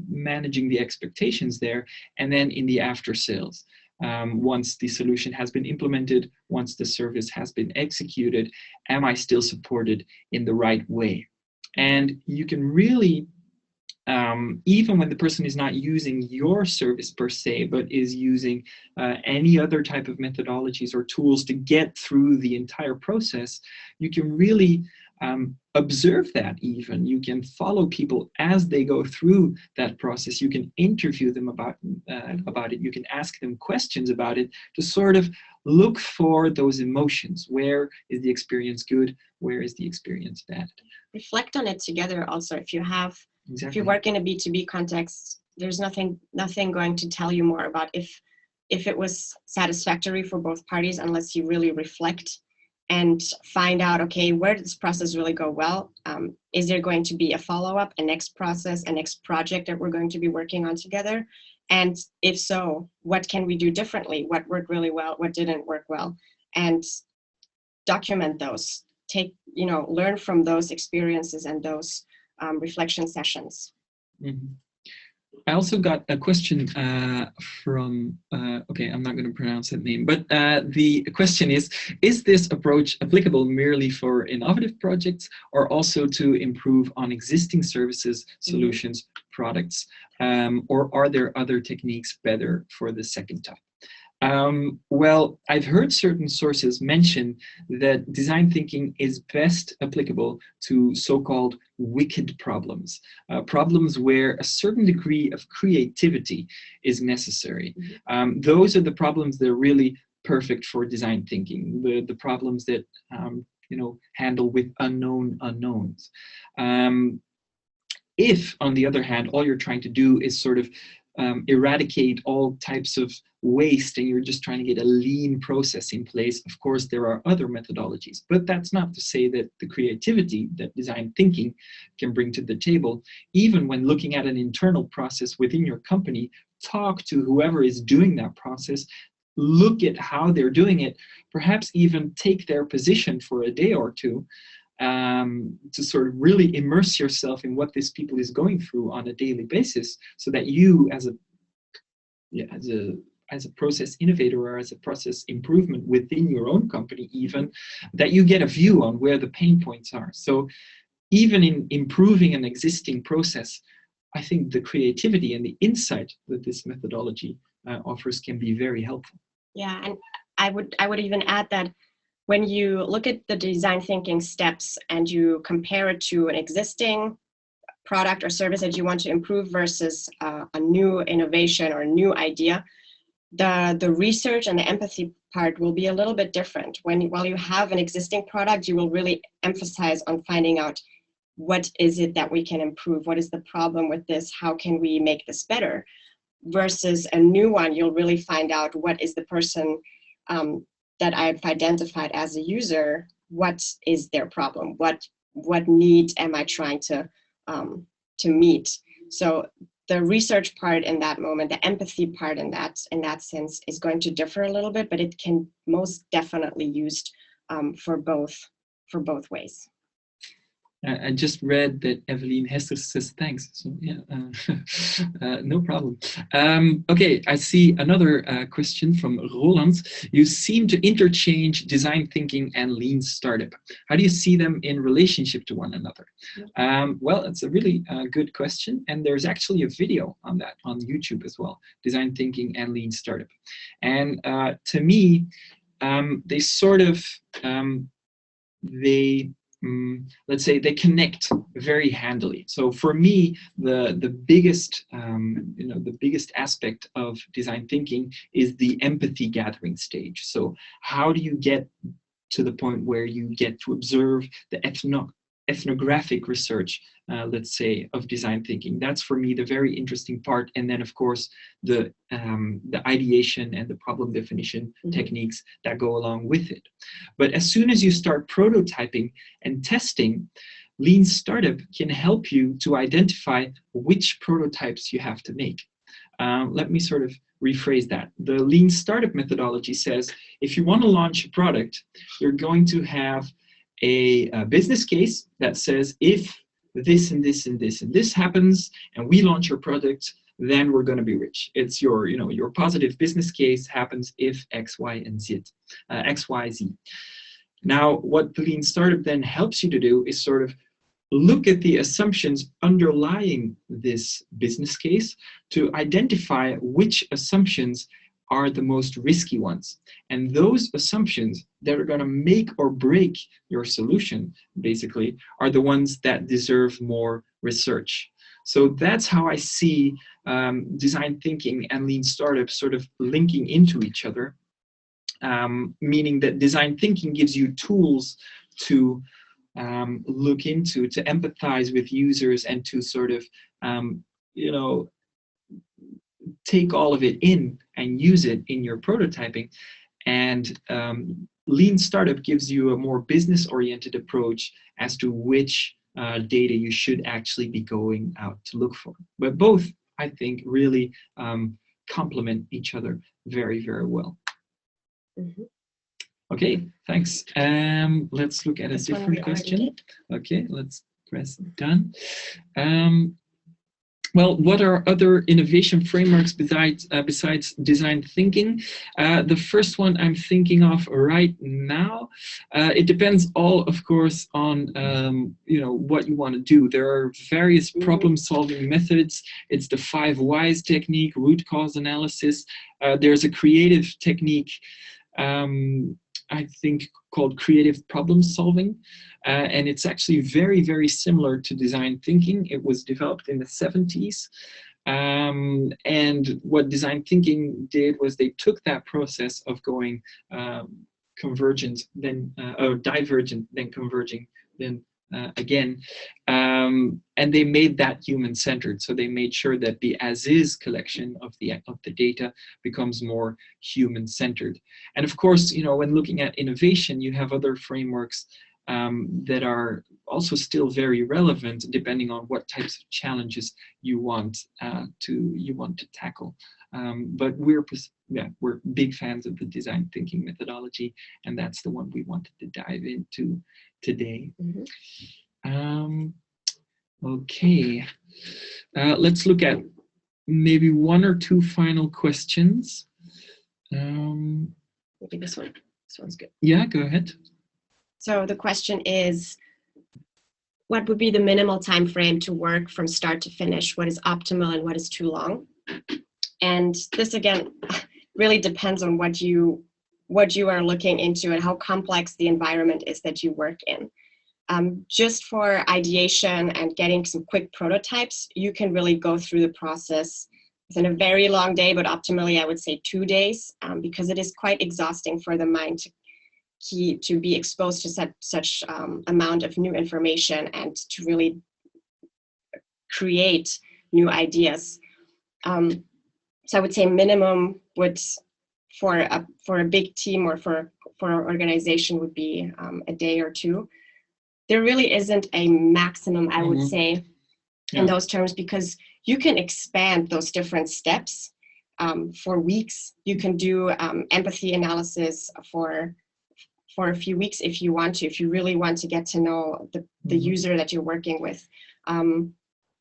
A: managing the expectations there, and then in the after sales. Once the solution has been implemented, once the service has been executed, am I still supported in the right way? And you can really, even when the person is not using your service per se, but is using any other type of methodologies or tools to get through the entire process, you can really observe that. Even you can follow people as they go through that process. You can interview them about it. You can ask them questions about it to sort of look for those emotions. Where is the experience good? Where is the experience bad?
B: Reflect on it together. Also, if you have,
A: exactly.
B: If you work in a B2B context, there's nothing going to tell you more about if it was satisfactory for both parties, unless you really reflect and find out, okay, where did this process really go well? Is there going to be a follow-up, a next process, a next project that we're going to be working on together? And if so, what can we do differently? What worked really well? What didn't work well? And document those. Learn from those experiences and those reflection sessions.
A: Mm-hmm. I also got a question from, okay, I'm not going to pronounce that name, but the question is this approach applicable merely for innovative projects, or also to improve on existing services, solutions, products, or are there other techniques better for the second type? Well, I've heard certain sources mention that design thinking is best applicable to so-called wicked problems, problems where a certain degree of creativity is necessary. Those are the problems that are really perfect for design thinking, the problems that handle with unknown unknowns. If, on the other hand, all you're trying to do is sort of eradicate all types of waste and you're just trying to get a lean process in place, of course, there are other methodologies. But that's not to say that the creativity that design thinking can bring to the table, even when looking at an internal process within your company, talk to whoever is doing that process, look at how they're doing it, perhaps even take their position for a day or two, to sort of really immerse yourself in what this people is going through on a daily basis, so that you, as a process innovator or as a process improvement within your own company, even, that you get a view on where the pain points are. So even in improving an existing process, I think the creativity and the insight that this methodology offers can be very helpful.
B: Yeah, and I would even add that when you look at the design thinking steps and you compare it to an existing product or service that you want to improve versus a new innovation or a new idea, the research and the empathy part will be a little bit different. While you have an existing product, you will really emphasize on finding out what is it that we can improve, what is the problem with this, how can we make this better, versus a new one, you'll really find out what is the person that I've identified as a user, what is their problem, what need am I trying to meet. So the research part in that moment, the empathy part in that sense is going to differ a little bit, but it can most definitely used for both ways.
A: I just read that Evelyn Hester says thanks. So yeah, no problem. Okay, I see another question from Roland. You seem to interchange design thinking and lean startup. How do you see them in relationship to one another? Well, it's a really good question. And there's actually a video on that on YouTube as well, design thinking and lean startup. And to me, they sort of, let's say they connect very handily. So for me, the biggest the biggest aspect of design thinking is the empathy gathering stage. So how do you get to the point where you get to observe the ethnographic research, let's say, of design thinking? That's for me the very interesting part. And then of course the ideation and the problem definition techniques that go along with it. But as soon as you start prototyping and testing, lean startup can help you to identify which prototypes you have to make. Let me sort of rephrase that. The lean startup methodology says if you want to launch a product, you're going to have a business case that says if this and this and this and this happens and we launch your product, then we're going to be rich. It's your, your positive business case happens if X, Y, and Z, X, Y, Z. Now, what the lean startup then helps you to do is sort of look at the assumptions underlying this business case to identify which assumptions are the most risky ones. And those assumptions that are going to make or break your solution, basically, are the ones that deserve more research. So that's how I see design thinking and lean startups sort of linking into each other, meaning that design thinking gives you tools to look into, to empathize with users and to sort of, take all of it in and use it in your prototyping. And lean startup gives you a more business-oriented approach as to which data you should actually be going out to look for. But both, I think, really complement each other very, very well. Okay, thanks. Let's look at a different question. Okay, let's press done. Well, what are other innovation frameworks besides design thinking? The first one I'm thinking of right now, it depends all, of course, on what you want to do. There are various problem-solving methods. It's the 5 whys technique, root cause analysis. There's a creative technique, I think, called creative problem solving. And it's actually very, very similar to design thinking. It was developed in the 70s. And what design thinking did was they took that process of going convergent, then or divergent, then converging, then again, and they made that human-centered. So they made sure that the as-is collection of the data becomes more human-centered. And of course, when looking at innovation, you have other frameworks that are also still very relevant, depending on what types of challenges you want to tackle. But we're big fans of the design thinking methodology, and that's the one we wanted to dive into today. Okay, let's look at maybe 1 or 2 final questions.
B: Maybe this one. This one's good.
A: Yeah, go ahead.
B: So the question is, what would be the minimal time frame to work from start to finish? What is optimal and what is too long? And this, again, really depends on what you are looking into and how complex the environment is that you work in. Just for ideation and getting some quick prototypes, you can really go through the process within a very long day, but optimally I would say 2 days, because it is quite exhausting for the mind to be exposed to such amount of new information and to really create new ideas. So I would say minimum would, for a big team or for an organization, would be a day or 2. There really isn't a maximum, I would say, in those terms, because you can expand those different steps for weeks. You can do empathy analysis for a few weeks if you want to, if you really want to get to know the user that you're working with.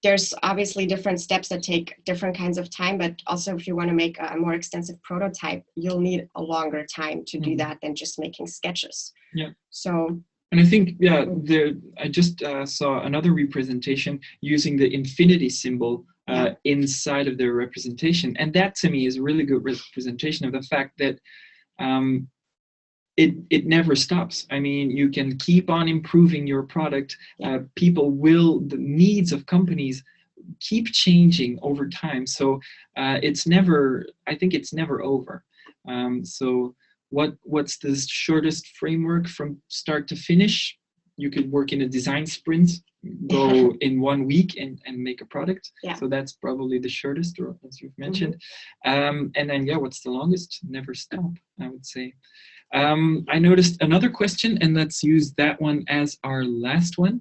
B: There's obviously different steps that take different kinds of time, but also if you want to make a more extensive prototype, you'll need a longer time to do that than just making sketches.
A: Yeah.
B: So.
A: And I think, I just saw another representation using the infinity symbol inside of their representation. And that to me is a really good representation of the fact that it never stops. I mean, you can keep on improving your product. The needs of companies keep changing over time. So I think it's never over. So what's the shortest framework from start to finish? You could work in a design sprint, go in 1 week and make a product. Yeah. So that's probably the shortest, or as you've mentioned. And then, what's the longest? Never stop, I would say. I noticed another question, and let's use that one as our last one.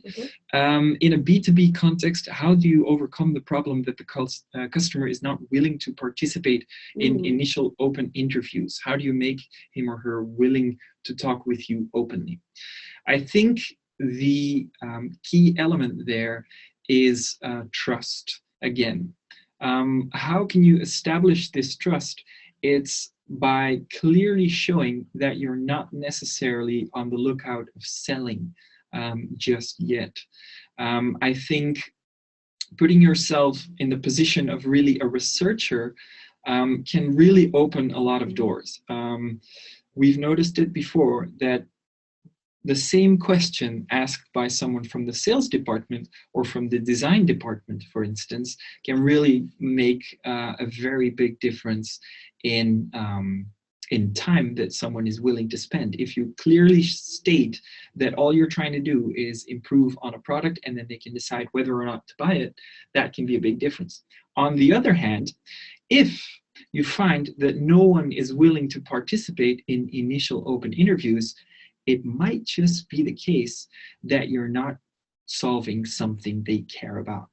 A: In a B2B context, how do you overcome the problem that the customer is not willing to participate in initial open interviews? How do you make him or her willing to talk with you openly? I think the key element there is trust again. How can you establish this trust? It's by clearly showing that you're not necessarily on the lookout of selling just yet. I think putting yourself in the position of really a researcher can really open a lot of doors. We've noticed it before that the same question asked by someone from the sales department or from the design department, for instance, can really make a very big difference in time that someone is willing to spend. If you clearly state that all you're trying to do is improve on a product and then they can decide whether or not to buy it, that can be a big difference. On the other hand, if you find that no one is willing to participate in initial open interviews, it might just be the case that you're not solving something they care about.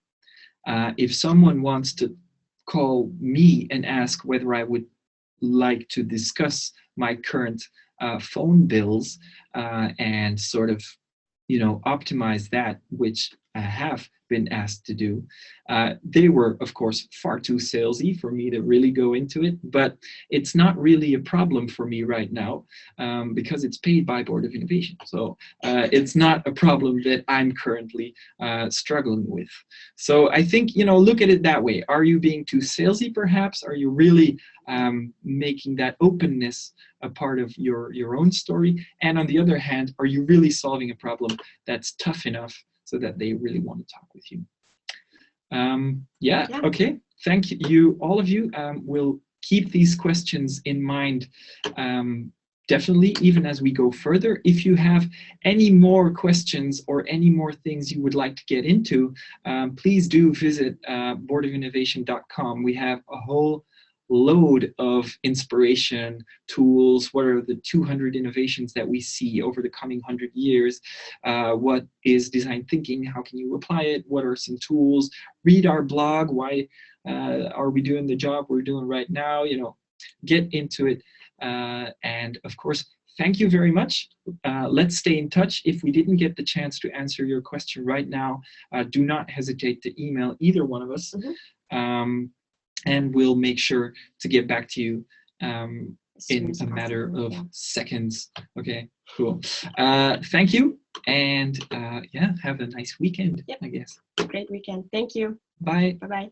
A: If someone wants to call me and ask whether I would like to discuss my current phone bills and sort of, optimize that, which have been asked to do. They were, of course, far too salesy for me to really go into it, but it's not really a problem for me right now because it's paid by Board of Innovation. So it's not a problem that I'm currently struggling with. So I think, look at it that way. Are you being too salesy, perhaps? Are you really making that openness a part of your own story? And on the other hand, are you really solving a problem that's tough enough so that they really want to talk with you? Yeah, okay. Thank you, all of you. We'll keep these questions in mind definitely, even as we go further. If you have any more questions or any more things you would like to get into, please do visit boardofinnovation.com. We have a whole load of inspiration tools. What are the 200 innovations that we see over the coming 100 years? What is design thinking? How can you apply it? What are some tools? Read our blog. Why are we doing the job we're doing right now? Get into it. And of course, thank you very much. Let's stay in touch. If we didn't get the chance to answer your question right now, do not hesitate to email either one of us. And we'll make sure to get back to you in a matter of seconds. Okay, cool. Thank you. And yeah, have a nice weekend, I guess.
B: Great weekend. Thank you.
A: Bye.
B: Bye-bye.